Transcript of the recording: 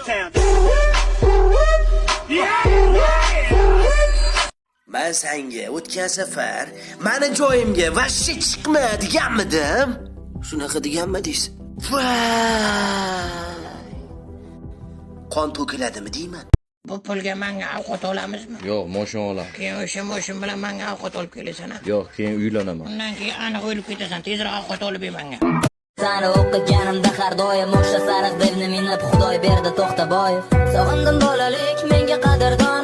Men senga o'tgan safar meni joyimga vashshi chiqma deganmidim. Shunaqa deganmidingiz? Qon to'kiladimi deyman. Bu pulga menga ovqat olamizmi? Yo'q, moshin olaman. Keyin o'sha moshin bilan menga ovqat olib kelasan. Yo'q, keyin uylanaman. Undan keyin aniq o'lib ketasan. Tezroq ovqat olib ber menga. Sani o'qiganimda har doim o'sha sariq devni minib Xudoy berdi To'xtaboyev. Sog'indim bolalik menga qadrdon